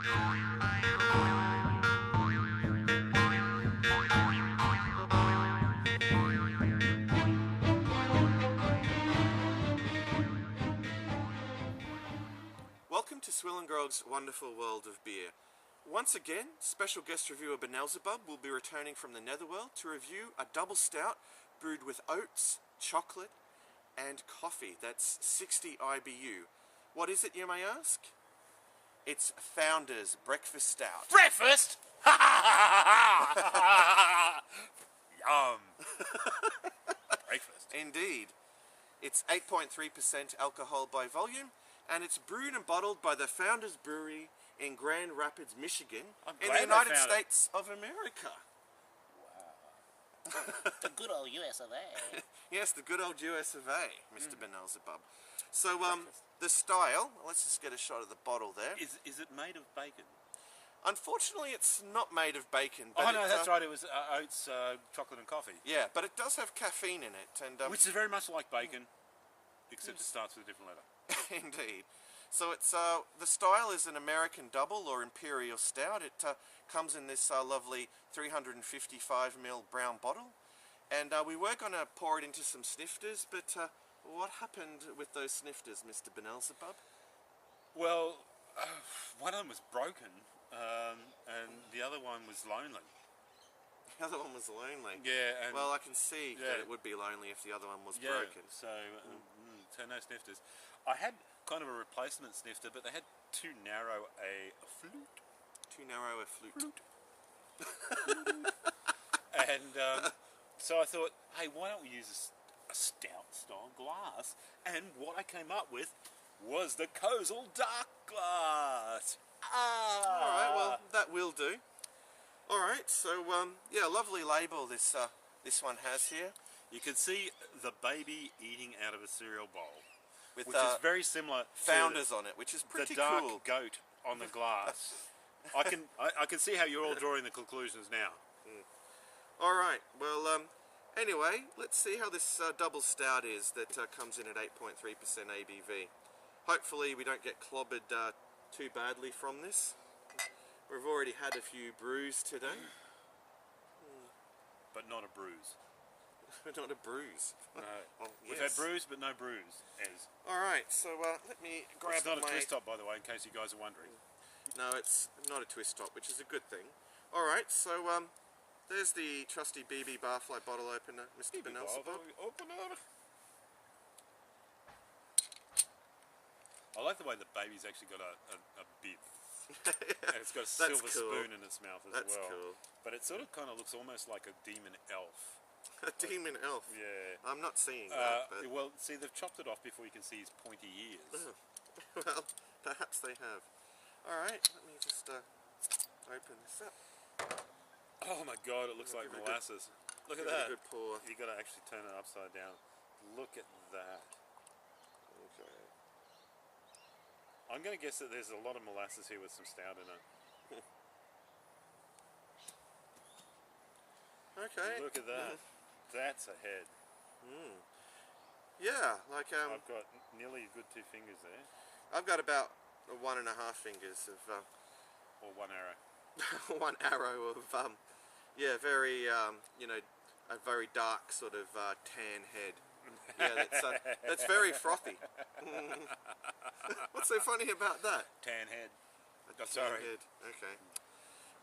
Welcome to SwillinGrog's wonderful world of beer. Once again, Special Guest Reviewer Benelzebub will be returning from the Netherworld to review a double stout brewed with oats, chocolate and coffee. That's 60 IBU. What is it, you may ask? It's Founder's Breakfast Stout. Breakfast? Yum. Breakfast. Indeed. It's 8.3% alcohol by volume, and it's brewed and bottled by the Founders Brewery in Grand Rapids, Michigan, in the United States of America. Wow. The good old US of A. Yes, the good old US of A, Mr. Benelzebub. So, the style, let's just get a shot of the bottle there. Is it made of bacon? Unfortunately, it's not made of bacon. But oh no, that's right, it was oats, chocolate and coffee. Yeah, but it does have caffeine in it. And which is very much like bacon, except it starts with a different letter. Indeed. So it's the style is an American double or imperial stout. It comes in this lovely 355ml brown bottle, and we were going to pour it into some snifters, but what happened with those snifters, Mr. Benelzebub? Well, one of them was broken, and the other one was lonely. The other one was lonely? Yeah. And well, I can see that it would be lonely if the other one was broken. So, so no snifters. I had kind of a replacement snifter, but they had too narrow a flute. Too narrow a flute. And so I thought, hey, why don't we use a stout style glass? And what I came up with was the Kozel Dark Glass. Alright, well, that will do. Alright, so, yeah, lovely label this one has here. You can see the baby eating out of a cereal bowl. With, which is very similar Founders to on it, which is pretty the dark cool. goat on the glass. I can see how you're all drawing the conclusions now. Alright, well, anyway, let's see how this double stout is that comes in at 8.3% ABV. Hopefully we don't get clobbered too badly from this. We've already had a few brews today. But not a bruise. Not a bruise. No. Oh, We've had brews, but no bruise. Alright, so let me grab It's not a twist top, by the way, in case you guys are wondering. No, it's not a twist top, which is a good thing. Alright, so there's the trusty BB Barfly bottle opener, Mr. Benelzebub. Opener. I like the way the baby's actually got a bib. And it's got a silver spoon in its mouth as well. That's cool. But it sort of kind of looks almost like a demon elf. A demon elf? Yeah. I'm not seeing that. But... Well, see, they've chopped it off before you can see his pointy ears. Oh. Well, perhaps they have. Alright, let me just open this up. Oh my god, it looks like molasses. Look at that. Good pour. You got to actually turn it upside down. Look at that. Okay. I'm going to guess that there's a lot of molasses here with some stout in it. Okay. Look at that. That's a head. Yeah, like I've got nearly a good 2 fingers there. I've got about 1.5 fingers of or 1 arrow. 1 arrow of yeah, very you know, a very dark sort of tan head. Yeah, that's very frothy. What's so funny about that? Tan head. Tan head. Okay.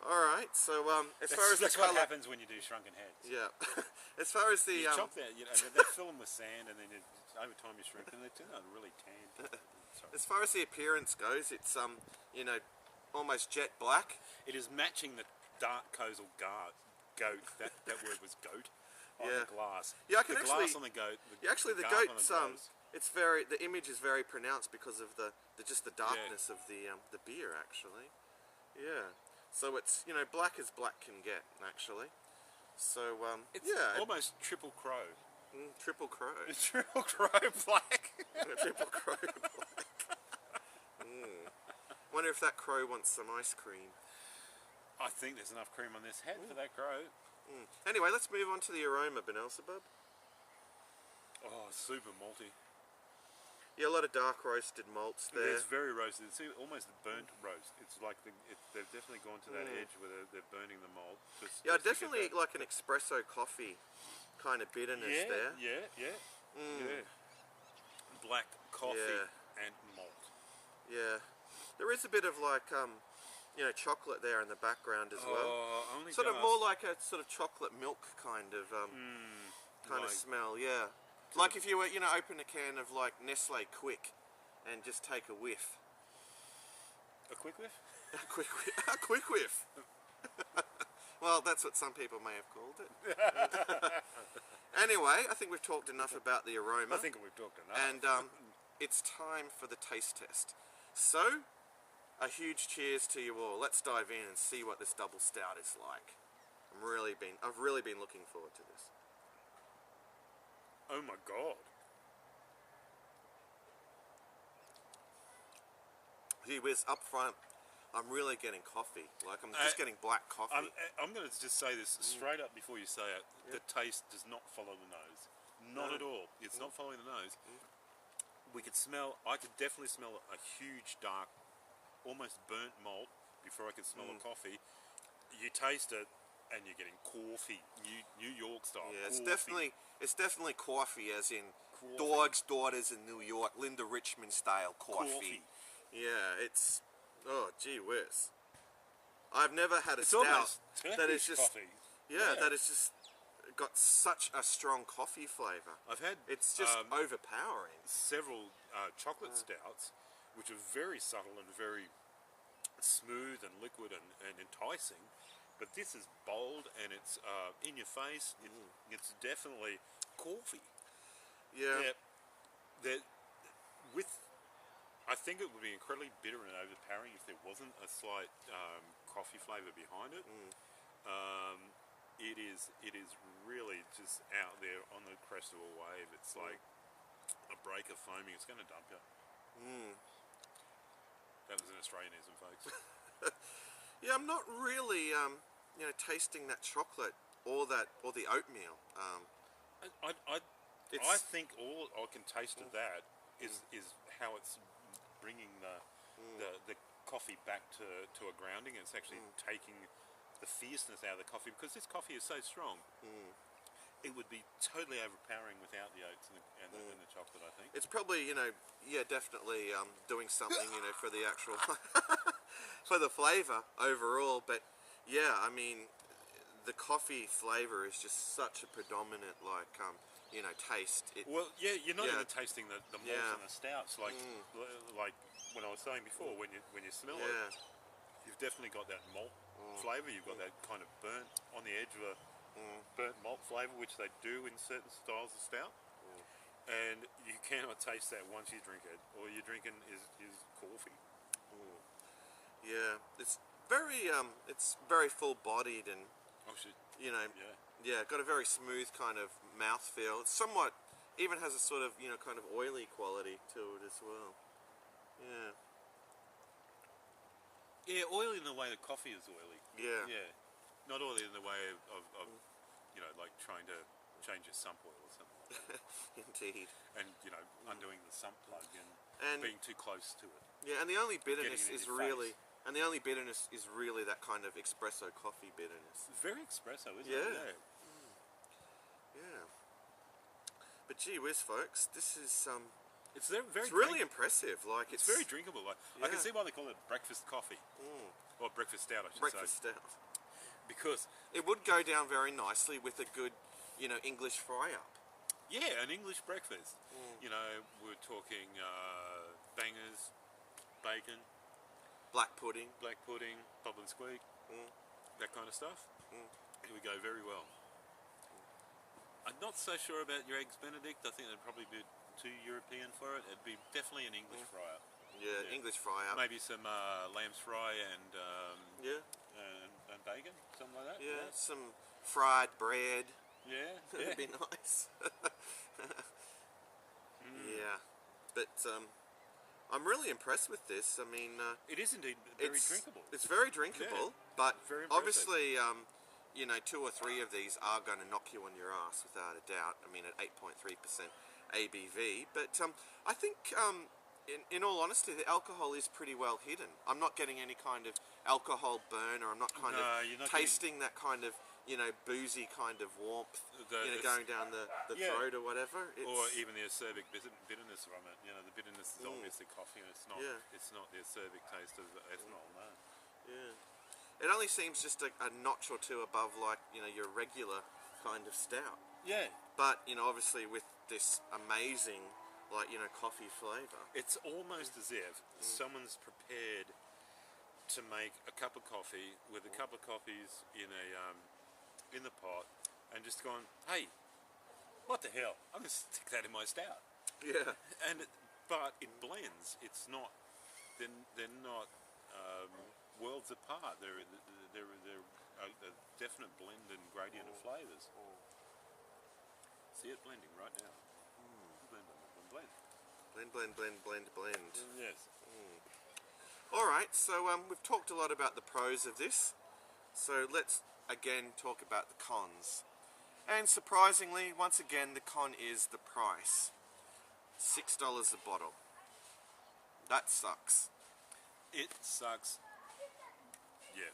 Alright, so as far as that's the what colour... happens when you do shrunken heads. Yeah. As far as the... You chop that, you know, and they fill them with sand, and then over time you shrink them, and they turn out really tan. As far as the appearance goes, it's, you know, almost jet black. It is matching the dark Kozel goat. That word was goat. On the glass. Yeah, I can the actually... glass on the goat. The goat's, it's very... The image is very pronounced because of just the darkness of the beer, actually. Yeah. So it's, you know, black as black can get, actually. So, it's almost triple crow. Triple crow. Triple crow black. Triple crow black. Wonder if that crow wants some ice cream. I think there's enough cream on this head for that crow. Anyway, let's move on to the aroma, Benelzebub. Oh, super malty. Yeah, a lot of dark roasted malts there. It's very roasted. It's almost a burnt roast. It's like they've definitely gone to that edge where they're burning the malt. Yeah, definitely like an espresso coffee kind of bitterness there. Yeah. Black coffee and malt. Yeah, there is a bit of like you know, chocolate there in the background as well. Only sort of more like a sort of chocolate milk kind of kind of smell. Yeah. Like if you were, you know, open a can of like Nestle Quick and just take a whiff. A quick whiff? A quick whiff. A quick whiff. Well, that's what some people may have called it. Anyway, I think we've talked enough about the aroma. I think we've talked enough. And it's time for the taste test. So, a huge cheers to you all. Let's dive in and see what this double stout is like. I've really been looking forward to this. Oh my god. Gee whiz, up front, I'm really getting coffee. Like, I'm just getting black coffee. I'm going to just say this straight up before you say it. The taste does not follow the nose. Not at all. It's not following the nose. I could definitely smell a huge, dark, almost burnt malt before I could smell a coffee. You taste it, and you're getting coffee, New York style. Yeah, coffee. it's definitely coffee, as in Coffee. Dog's Daughters in New York, Linda Richmond style coffee. Yeah, it's gee whiz. I've never had a stout that is just coffee. that is just got such a strong coffee flavour. It's just overpowering. Several chocolate stouts, which are very subtle and very smooth and liquid and enticing. But this is bold and it's in your face. It's definitely coffee. Yeah. I think it would be incredibly bitter and overpowering if there wasn't a slight coffee flavour behind it. It is really just out there on the crest of a wave. It's like a break of foaming. It's going to dump you. That was an Australianism, folks. Yeah, I'm not really, you know, tasting that chocolate or the oatmeal. I think all I can taste of that is how it's bringing the coffee back to a grounding. It's actually taking the fierceness out of the coffee, because this coffee is so strong. It would be totally overpowering without the oats and the chocolate, I think. It's probably, you know, definitely doing something, you know, for the actual for the flavour overall. But yeah, I mean, the coffee flavour is just such a predominant, like, you know, taste. Well, yeah, you're not even tasting the malt and the stouts like when I was saying before. When you smell it, you've definitely got that malt flavour. You've got that kind of burnt on the edge of a burnt malt flavour, which they do in certain styles of stout. And you cannot taste that once you drink it. All you're drinking is coffee. Yeah, it's very full-bodied and you know, got a very smooth kind of mouthfeel. It's somewhat, even has a sort of, you know, kind of oily quality to it as well. Yeah, oily in the way that coffee is oily. Yeah. Not oily in the way of you know, like trying to change your sump oil or something like that. Indeed. And, you know, undoing the sump plug and being too close to it. Yeah, and the only bitterness is really that kind of espresso coffee bitterness. It's very espresso, isn't it? Yeah. But gee whiz, folks, this is it's very really impressive. Like it's very drinkable. Like, I can see why they call it breakfast coffee. Or breakfast stout, I should say. Breakfast stout. Because it would go down very nicely with a good, you know, English fry-up. Yeah, an English breakfast. You know, we're talking bangers, bacon, black pudding, pop and squeak, that kind of stuff. It would go very well. I'm not so sure about your eggs Benedict. I think they'd probably be too European for it. It'd be definitely an English fry-up. Yeah, English fry-up. Maybe some lamb's fry and and bacon, something like that. Yeah, some fried bread. Yeah, that'd be nice. Yeah, but I'm really impressed with this. I mean, it is indeed very drinkable. It's very drinkable, but very obviously, you know, 2 or 3 of these are going to knock you on your ass without a doubt. I mean, at 8.3%, ABV. But I think, in all honesty, the alcohol is pretty well hidden. I'm not getting any kind of alcohol burn, or I'm not you're not tasting that kind of, boozy kind of warmth, going down the throat or whatever. Or even the acerbic bitterness from it. The bitterness is obviously coffee, and it's not. It's not the acerbic taste of ethanol. No. Yeah. It only seems just a notch or two above, like your regular kind of stout. Yeah. But obviously with this amazing, coffee flavour. It's almost as if someone's prepared to make a cup of coffee with a couple of coffees in the pot, and just gone, hey, what the hell? I'm gonna stick that in my stout. Yeah. But it blends. It's not. They're not worlds apart. They're a definite blend and gradient of flavours. See it blending right now. Blend. Yes. All right. So we've talked a lot about the pros of this. So let's again talk about the cons. And surprisingly, once again, the con is the price. $6 a bottle. That sucks. It sucks. Yeah.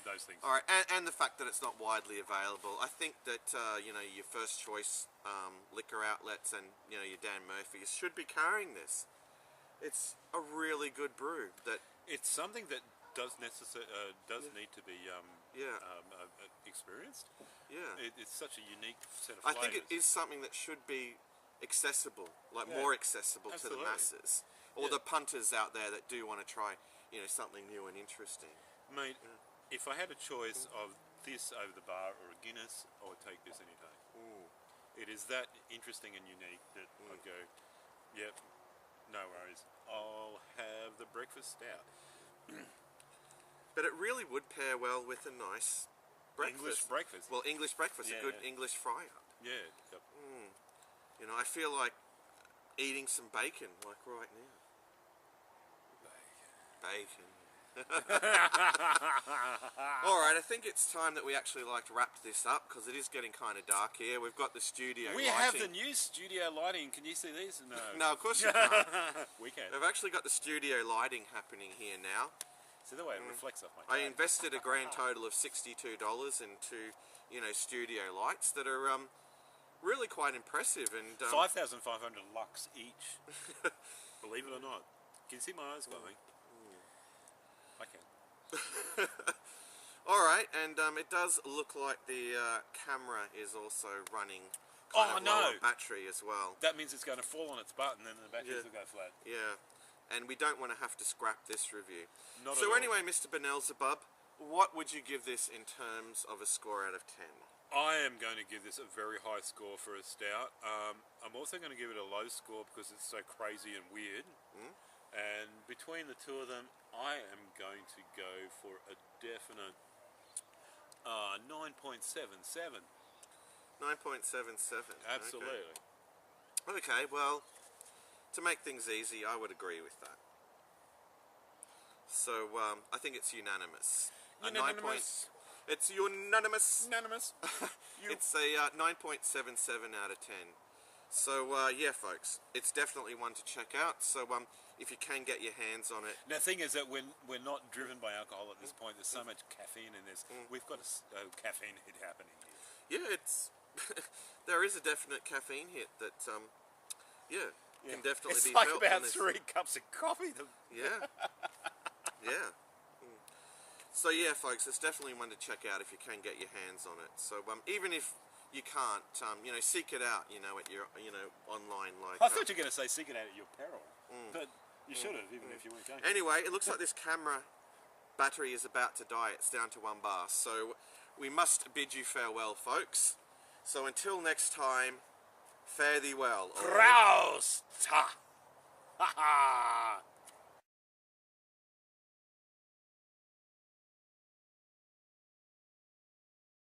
Those things. All right, and the fact that it's not widely available. I think that your first choice liquor outlets and your Dan Murphy's should be carrying this. It's a really good brew. It's something that does need to be experienced. Yeah. It's such a unique set of I flavours. think it is something that should be accessible, more accessible to the masses, or the punters out there that do want to try, something new and interesting. Mate, if I had a choice of this over the bar or a Guinness, I would take this any day. It is that interesting and unique that I'd go, yep, no worries, I'll have the breakfast stout. But it really would pair well with a nice breakfast. English breakfast. Well, English breakfast, a good English fry-up. Yeah. Yep. I feel like eating some bacon, like right now. Bacon. Alright, I think it's time that we actually wrap this up, because it is getting kind of dark here. We've got the studio lighting. We have the new studio lighting. Can you see these? No. No, of course you can't. We can. We've actually got the studio lighting happening here now. See the way it reflects off my I invested a grand total of $62 into, studio lights that are really quite impressive. And 5,500 lux each. Believe it or not. Can you see my eyes glowing? I can. Alright, and it does look like the camera is also running kind of low on battery as well. That means it's going to fall on its butt and then the batteries will go flat. Yeah, and we don't want to have to scrap this review. Not so at all. Anyway, Mr. Benelzebub, what would you give this in terms of a score out of 10? I am going to give this a very high score for a stout. I'm also going to give it a low score because it's so crazy and weird. And between the two of them, I am going to go for a definite 9.77. 9.77. Absolutely. Okay, well, to make things easy, I would agree with that. So, I think it's unanimous. Unanimous. It's unanimous. Unanimous. It's a 9.77 out of 10. So, yeah, folks, it's definitely one to check out. So, if you can get your hands on it. Now, the thing is that we're not driven by alcohol at this point. There's so much caffeine in this. We've got a caffeine hit happening here. Yeah, it's there is a definite caffeine hit that, can definitely it's be like felt about on this. 3 cups of coffee. Yeah. Yeah. So yeah, folks, it's definitely one to check out if you can get your hands on it. So even if you can't, seek it out, at your, online. I thought you were going to say seek it out at your peril, but you should have, even if you weren't going to. Anyway, it looks like this camera battery is about to die. It's down to 1 bar. So we must bid you farewell, folks. So until next time, fare thee well. Krausta!